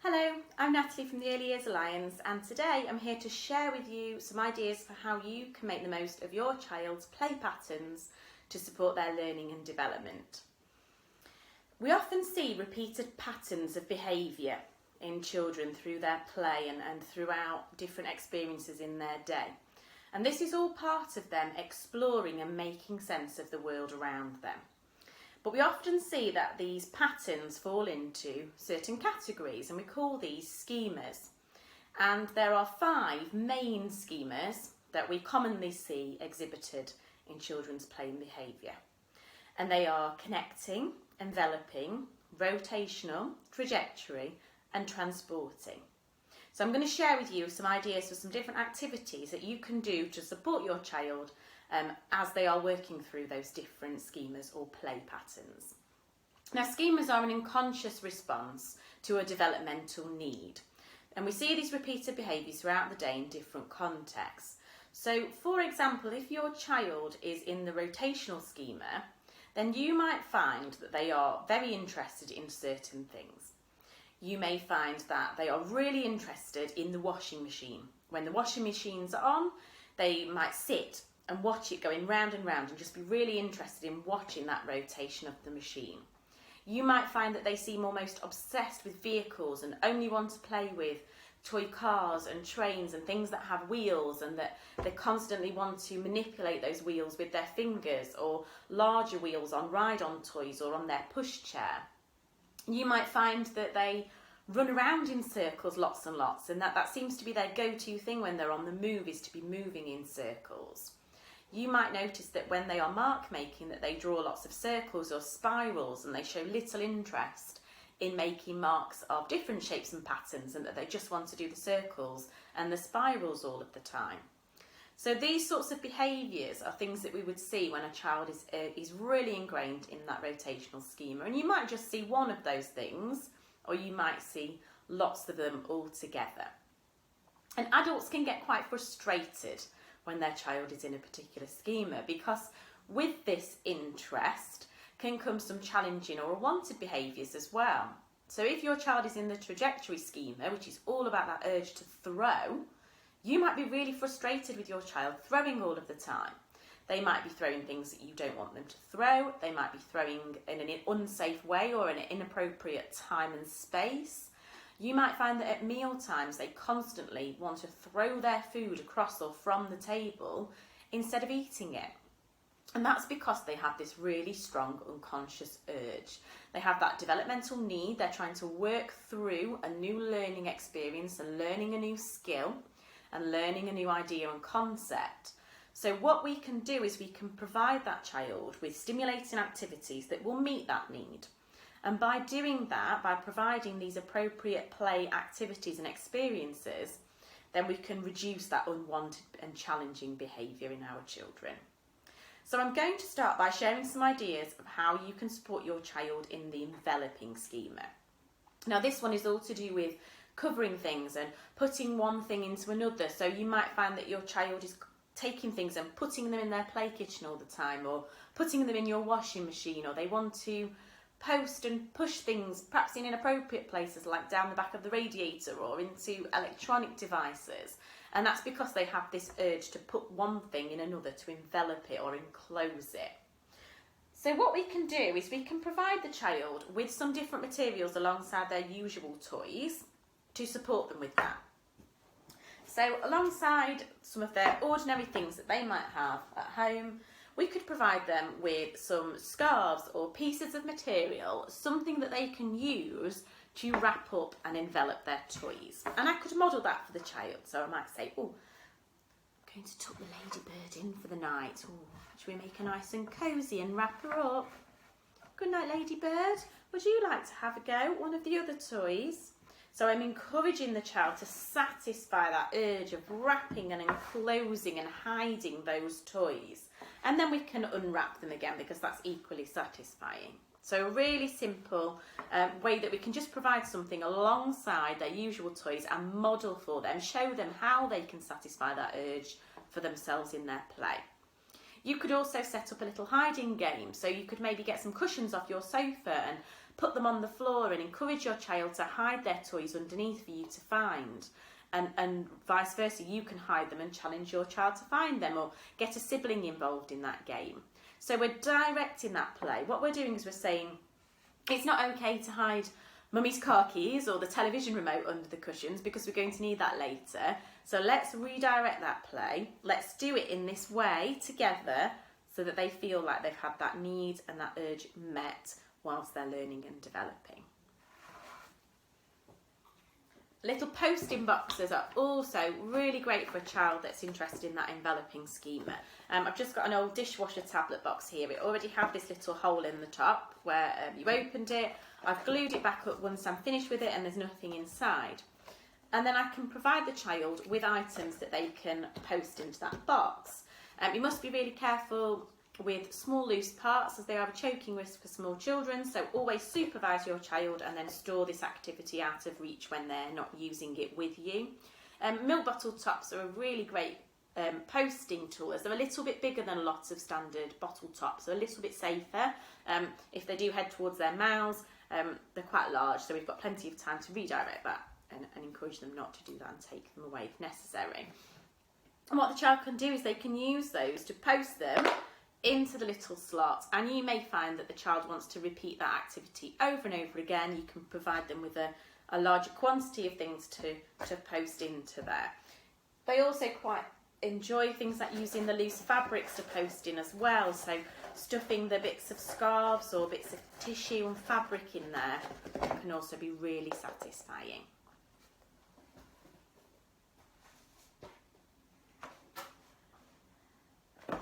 Hello, I'm Natalie from the Early Years Alliance, and today I'm here to share with you some ideas for how you can make the most of your child's play patterns to support their learning and development. We often see repeated patterns of behaviour in children through their play and throughout different experiences in their day. And this is all part of them exploring and making sense of the world around them. But we often see that these patterns fall into certain categories, and we call these schemas. And there are 5 main schemas that we commonly see exhibited in children's play and behaviour. And they are connecting, enveloping, rotational, trajectory and transporting. So I'm going to share with you some ideas for some different activities that you can do to support your child as they are working through those different schemas or play patterns. Now, schemas are an unconscious response to a developmental need, and we see these repeated behaviours throughout the day in different contexts. So, for example, if your child is in the rotational schema, then you might find that they are very interested in certain things. You may find that they are really interested in the washing machine. When the washing machine's on, they might sit and watch it going round and round and just be really interested in watching that rotation of the machine. You might find that they seem almost obsessed with vehicles and only want to play with toy cars and trains and things that have wheels, and that they constantly want to manipulate those wheels with their fingers, or larger wheels on ride-on toys or on their pushchair. You might find that they run around in circles lots and lots, and that seems to be their go-to thing when they're on the move, is to be moving in circles. You might notice that when they are mark making, that they draw lots of circles or spirals, and they show little interest in making marks of different shapes and patterns, and that they just want to do the circles and the spirals all of the time. So these sorts of behaviours are things that we would see when a child is really ingrained in that rotational schema. And you might just see one of those things, or you might see lots of them all together. And adults can get quite frustrated when their child is in a particular schema, because with this interest can come some challenging or unwanted behaviours as well. So if your child is in the trajectory schema, which is all about that urge to throw, you might be really frustrated with your child throwing all of the time. They might be throwing things that you don't want them to throw. They might be throwing in an unsafe way or in an inappropriate time and space. You might find that at meal times they constantly want to throw their food across or from the table instead of eating it. And that's because they have this really strong unconscious urge. They have that developmental need. They're trying to work through a new learning experience and learning a new skill and learning a new idea and concept. So what we can do is we can provide that child with stimulating activities that will meet that need. And by doing that, by providing these appropriate play activities and experiences, then we can reduce that unwanted and challenging behaviour in our children. So I'm going to start by sharing some ideas of how you can support your child in the enveloping schema. Now, this one is all to do with covering things and putting one thing into another. So you might find that your child is taking things and putting them in their play kitchen all the time, or putting them in your washing machine, or they want to post and push things perhaps in inappropriate places like down the back of the radiator or into electronic devices. And that's because they have this urge to put one thing in another, to envelop it or enclose it. So what we can do is we can provide the child with some different materials alongside their usual toys to support them with that. So alongside some of their ordinary things that they might have at home, we could provide them with some scarves or pieces of material, something that they can use to wrap up and envelop their toys. And I could model that for the child. So I might say, oh, I'm going to tuck the ladybird in for the night. Oh, should we make her nice and cosy and wrap her up? Good night, ladybird. Would you like to have a go at one of the other toys? So I'm encouraging the child to satisfy that urge of wrapping and enclosing and hiding those toys. And then we can unwrap them again, because that's equally satisfying. So a really simple way that we can just provide something alongside their usual toys and model for them, show them how they can satisfy that urge for themselves in their play. You could also set up a little hiding game. So you could maybe get some cushions off your sofa and put them on the floor and encourage your child to hide their toys underneath for you to find. And vice versa, you can hide them and challenge your child to find them, or get a sibling involved in that game. So we're directing that play. What we're doing is we're saying it's not okay to hide mummy's car keys or the television remote under the cushions, because we're going to need that later. So let's redirect that play. Let's do it in this way together so that they feel like they've had that need and that urge met whilst they're learning and developing. Little post-in boxes are also really great for a child that's interested in that enveloping schema. I've just got an old dishwasher tablet box here. It already had this little hole in the top where you opened it. I've glued it back up once I'm finished with it and there's nothing inside. And then I can provide the child with items that they can post into that box. You must be really careful with small loose parts, as they are a choking risk for small children, so always supervise your child and then store this activity out of reach when they're not using it with you. Milk bottle tops are a really great posting tool, as they're a little bit bigger than lots of standard bottle tops, so a little bit safer. If they do head towards their mouths, they're quite large, so we've got plenty of time to redirect that and encourage them not to do that and take them away if necessary. And what the child can do is they can use those to post them into the little slots, and you may find that the child wants to repeat that activity over and over again. You can provide them with a larger quantity of things to post into there. They also quite enjoy things like using the loose fabrics to post in as well, so stuffing the bits of scarves or bits of tissue and fabric in there can also be really satisfying.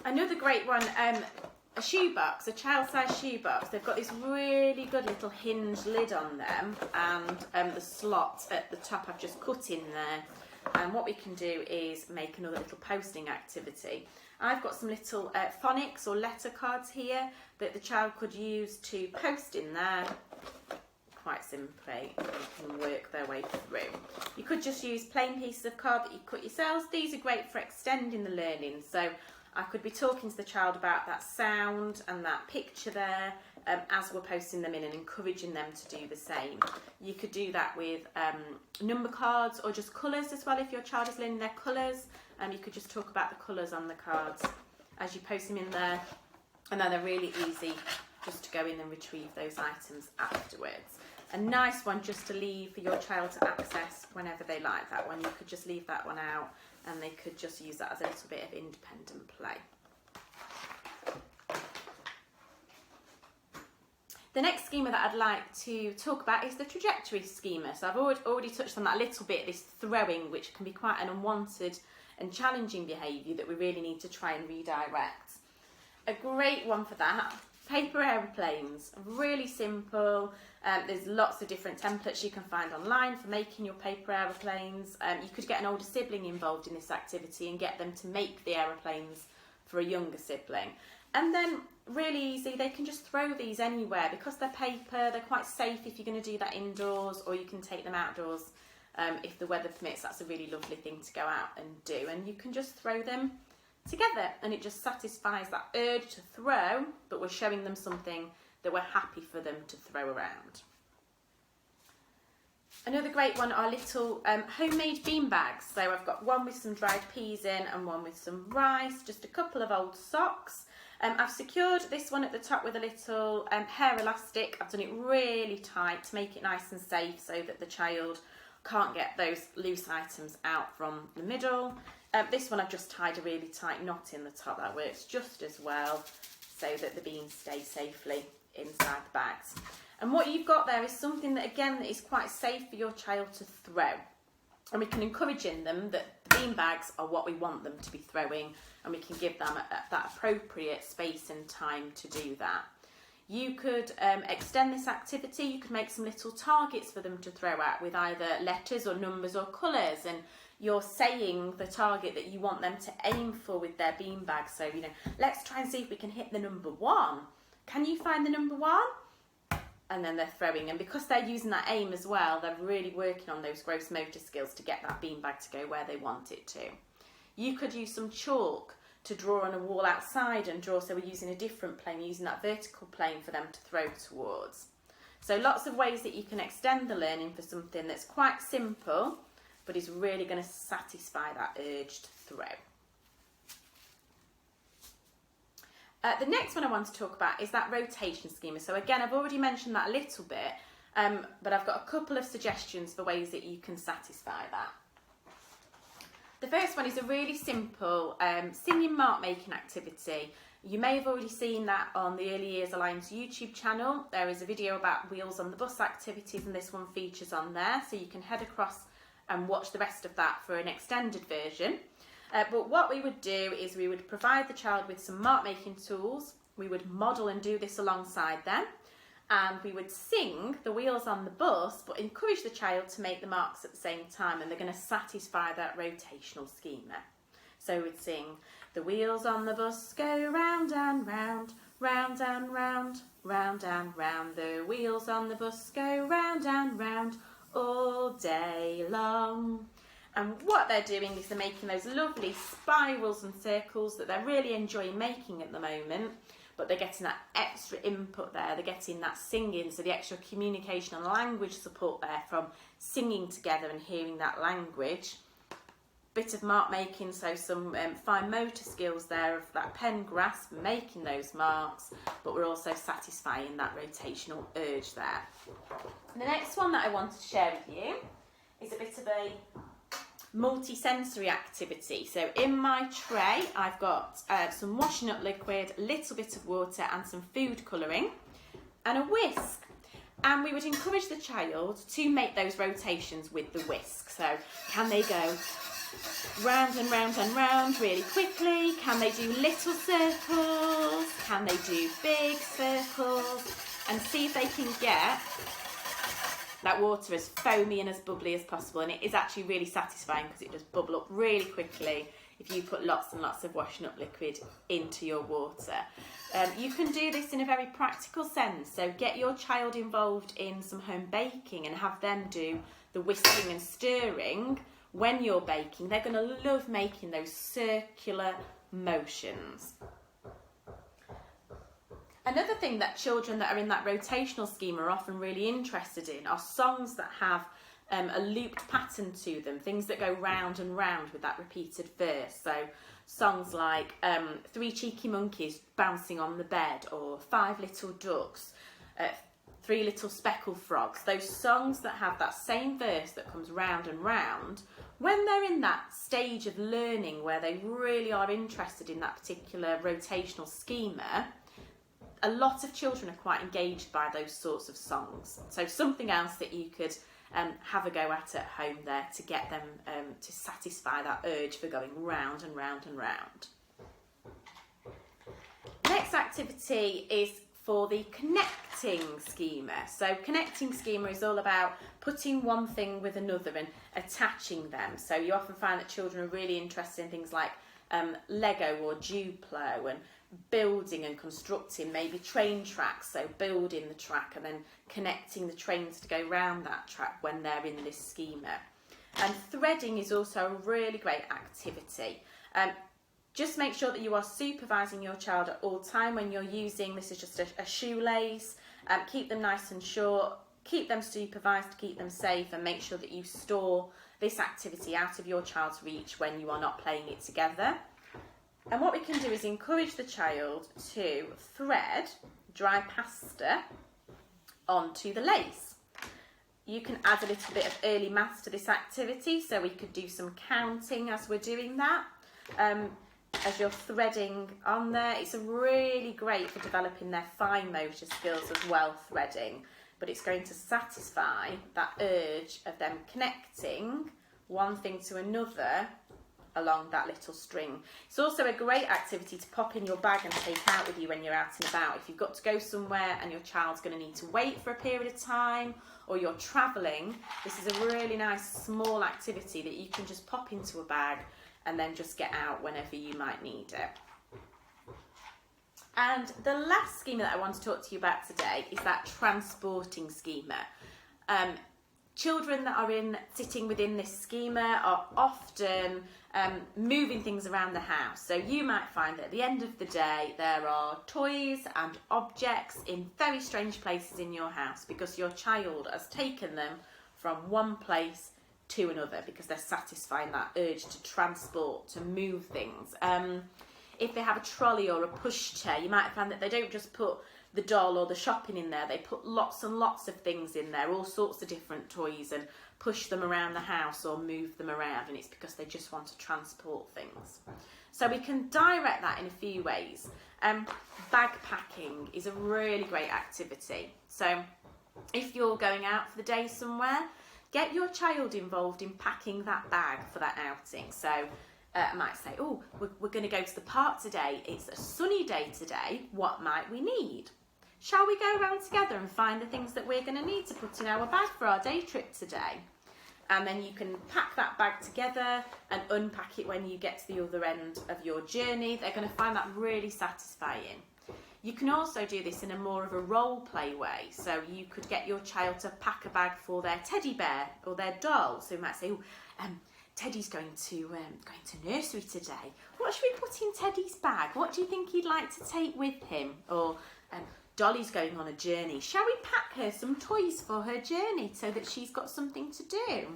Another great one, a shoebox, a child-sized shoebox. They've got this really good little hinge lid on them, and the slot at the top I've just cut in there. And what we can do is make another little posting activity. I've got some little phonics or letter cards here that the child could use to post in there quite simply. They can work their way through. You could just use plain pieces of card that you cut yourselves. These are great for extending the learning. So I could be talking to the child about that sound and that picture there as we're posting them in, and encouraging them to do the same. You could do that with number cards or just colours as well if your child is learning their colours. You could just talk about the colours on the cards as you post them in there, and then they're really easy just to go in and retrieve those items afterwards. A nice one just to leave for your child to access whenever they like. That one, you could just leave that one out and they could just use that as a little bit of independent play. The next schema that I'd like to talk about is the trajectory schema. So I've already touched on that a little bit, this throwing, which can be quite an unwanted and challenging behaviour that we really need to try and redirect. A great one for that, paper aeroplanes, really simple. There's lots of different templates you can find online for making your paper aeroplanes. You could get an older sibling involved in this activity and get them to make the aeroplanes for a younger sibling. And then really easy, they can just throw these anywhere because they're paper. They're quite safe if you're going to do that indoors, or you can take them outdoors if the weather permits. That's a really lovely thing to go out and do, and you can just throw them together, and it just satisfies that urge to throw, but we're showing them something that we're happy for them to throw around. Another great one are little homemade bean bags. So I've got one with some dried peas in and one with some rice, just a couple of old socks. I've secured this one at the top with a little hair elastic. I've done it really tight to make it nice and safe so that the child can't get those loose items out from the middle. This one I've just tied a really tight knot in the top. That works just as well so that the beans stay safely inside the bags. And what you've got there is something that, again, that is quite safe for your child to throw. And we can encourage in them that the bean bags are what we want them to be throwing, and we can give them that appropriate space and time to do that. You could extend this activity. You could make some little targets for them to throw at with either letters or numbers or colours, and you're saying the target that you want them to aim for with their bean bag. So, you know, let's try and see if we can hit the number 1. Can you find the number 1? And then they're throwing, and because they're using that aim as well, they're really working on those gross motor skills to get that beanbag to go where they want it to. You could use some chalk to draw on a wall outside and draw, so we're using a different plane, using that vertical plane for them to throw towards. So lots of ways that you can extend the learning for something that's quite simple, but is really going to satisfy that urge to throw. The next one I want to talk about is that rotation schema. So again, I've already mentioned that a little bit, but I've got a couple of suggestions for ways that you can satisfy that. The first one is a really simple singing mark making activity. You may have already seen that on the Early Years Alliance YouTube channel. There is a video about Wheels on the Bus activities, and this one features on there, so you can head across and watch the rest of that for an extended version. But what we would do is we would provide the child with some mark making tools. We would model and do this alongside them, and we would sing the Wheels on the Bus, but encourage the child to make the marks at the same time, and they're going to satisfy that rotational schema. So we'd sing, the wheels on the bus go round and round, round and round, round and round. The wheels on the bus go round and round all day long. And what they're doing is they're making those lovely spirals and circles that they're really enjoying making at the moment, but they're getting that extra input there, they're getting that singing, so the extra communication and language support there from singing together and hearing that language. Bit of mark making, so some fine motor skills there of that pen grasp, making those marks, but we're also satisfying that rotational urge there. And the next one that I want to share with you is a bit of a multi-sensory activity. So in my tray I've got some washing up liquid, a little bit of water and some food colouring and a whisk, and we would encourage the child to make those rotations with the whisk. So can they go round and round and round really quickly? Can they do little circles? Can they do big circles? And see if they can get that water as foamy and as bubbly as possible. And it is actually really satisfying because it does bubble up really quickly if you put lots and lots of washing up liquid into your water. You can do this in a very practical sense, so get your child involved in some home baking and have them do the whisking and stirring when you're baking. They're going to love making those circular motions. Another thing that children that are in that rotational schema are often really interested in are songs that have a looped pattern to them, things that go round and round with that repeated verse. So songs like Three Cheeky Monkeys Bouncing on the Bed, or Five Little Ducks, Three Little Speckled Frogs. Those songs that have that same verse that comes round and round, when they're in that stage of learning where they really are interested in that particular rotational schema, a lot of children are quite engaged by those sorts of songs. So something else that you could have a go at home there to get them to satisfy that urge for going round and round and round. Next activity is for the connecting schema. So connecting schema is all about putting one thing with another and attaching them. So you often find that children are really interested in things like Lego or Duplo, and building and constructing maybe train tracks, so building the track and then connecting the trains to go round that track when they're in this schema. And threading is also a really great activity. Just make sure that you are supervising your child at all time when you're using, this is just a shoelace, keep them nice and short, keep them supervised to keep them safe, and make sure that you store this activity out of your child's reach when you are not playing it together. And what we can do is encourage the child to thread dry pasta onto the lace. You can add a little bit of early maths to this activity, so we could do some counting as we're doing that. As you're threading on there, it's really great for developing their fine motor skills as well, threading, but it's going to satisfy that urge of them connecting one thing to another along that little string. It's also a great activity to pop in your bag and take out with you when you're out and about. If you've got to go somewhere and your child's going to need to wait for a period of time, or you're travelling, this is a really nice small activity that you can just pop into a bag and then just get out whenever you might need it. And the last schema that I want to talk to you about today is that transporting schema. Children that are sitting within this schema are often moving things around the house. So you might find that at the end of the day there are toys and objects in very strange places in your house because your child has taken them from one place to another because they're satisfying that urge to transport, to move things. If they have a trolley or a pushchair, you might find that they don't just put the doll or the shopping in there, they put lots and lots of things in there, all sorts of different toys, and push them around the house or move them around, and it's because they just want to transport things. So we can direct that in a few ways. Bag packing is a really great activity. So if you're going out for the day somewhere, get your child involved in packing that bag for that outing. So I might say, oh, we're going to go to the park today. It's a sunny day today. What might we need? Shall we go around together and find the things that we're going to need to put in our bag for our day trip today? And then you can pack that bag together and unpack it when you get to the other end of your journey. They're going to find that really satisfying. You can also do this in a more of a role play way. So you could get your child to pack a bag for their teddy bear or their doll. So you might say, Teddy's going to nursery today. What should we put in Teddy's bag? What do you think he'd like to take with him? Or Dolly's going on a journey. Shall we pack her some toys for her journey so that she's got something to do?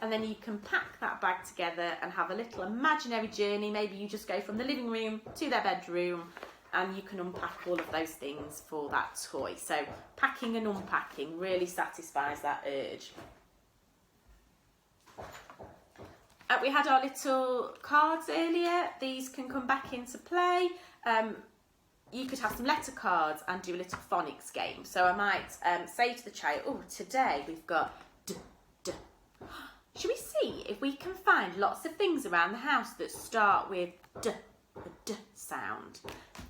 And then you can pack that bag together and have a little imaginary journey. Maybe you just go from the living room to their bedroom and you can unpack all of those things for that toy. So packing and unpacking really satisfies that urge. We had our little cards earlier. These can come back into play. You could have some letter cards and do a little phonics game. So I might say to the child, oh, today we've got d, d. Should we see if we can find lots of things around the house that start with d, a d sound?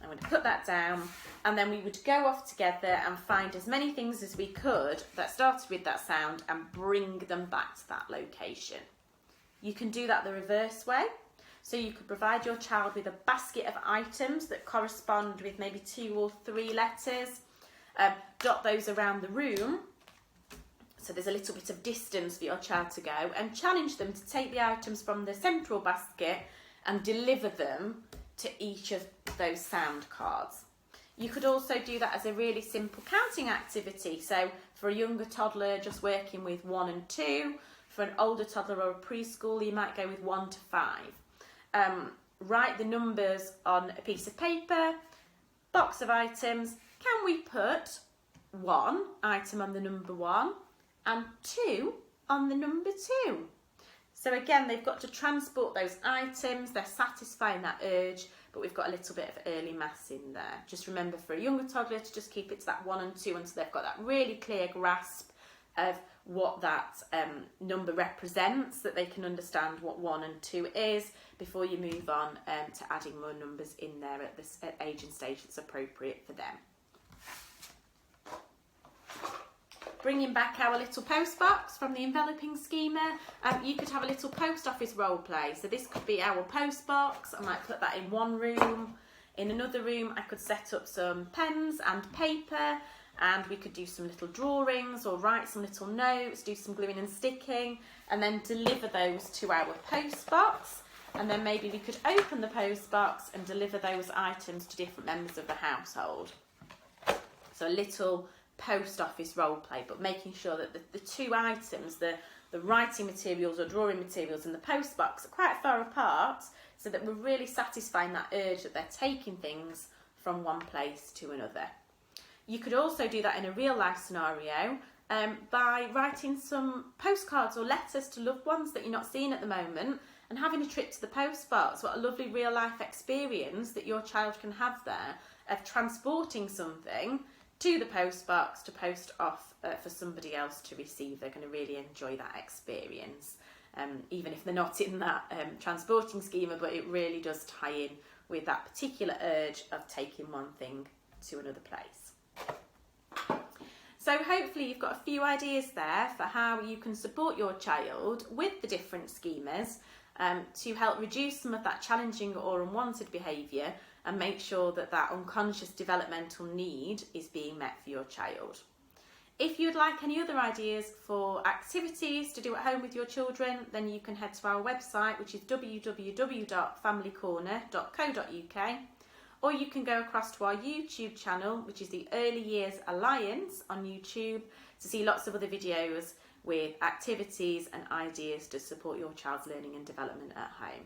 I'm going to put that down, and then we would go off together and find as many things as we could that started with that sound and bring them back to that location. You can do that the reverse way. So you could provide your child with a basket of items that correspond with maybe 2 or 3 letters. Dot those around the room. So there's a little bit of distance for your child to go, and challenge them to take the items from the central basket and deliver them to each of those sound cards. You could also do that as a really simple counting activity. So for a younger toddler, just working with 1 and 2. For an older toddler or a preschool, you might go with 1 to 5. Write the numbers on a piece of paper, box of items. Can we put 1 item on the number 1 and 2 on the number 2? So again, they've got to transport those items. They're satisfying that urge, but we've got a little bit of early maths in there. Just remember for a younger toddler to just keep it to that 1 and 2 until they've got that really clear grasp of what that number represents, that they can understand what 1 and 2 is before you move on to adding more numbers in there at this age and stage that's appropriate for them. Bringing back our little post box from the enveloping schema, you could have a little post office role play. So this could be our post box. I might put that in one room. In another room I could set up some pens and paper, and we could do some little drawings or write some little notes, do some gluing and sticking, and then deliver those to our post box. And then maybe we could open the post box and deliver those items to different members of the household. So a little post office role play, but making sure that the 2 items, the writing materials or drawing materials and the post box, are quite far apart, so that we're really satisfying that urge that they're taking things from one place to another. You could also do that in a real life scenario by writing some postcards or letters to loved ones that you're not seeing at the moment, and having a trip to the post box. What a lovely real life experience that your child can have there of transporting something to the post box to post off for somebody else to receive. They're going to really enjoy that experience, even if they're not in that transporting schema, but it really does tie in with that particular urge of taking one thing to another place. So hopefully you've got a few ideas there for how you can support your child with the different schemas to help reduce some of that challenging or unwanted behaviour and make sure that that unconscious developmental need is being met for your child. If you'd like any other ideas for activities to do at home with your children, then you can head to our website, which is www.familycorner.co.uk, or you can go across to our YouTube channel, which is the Early Years Alliance on YouTube, to see lots of other videos with activities and ideas to support your child's learning and development at home.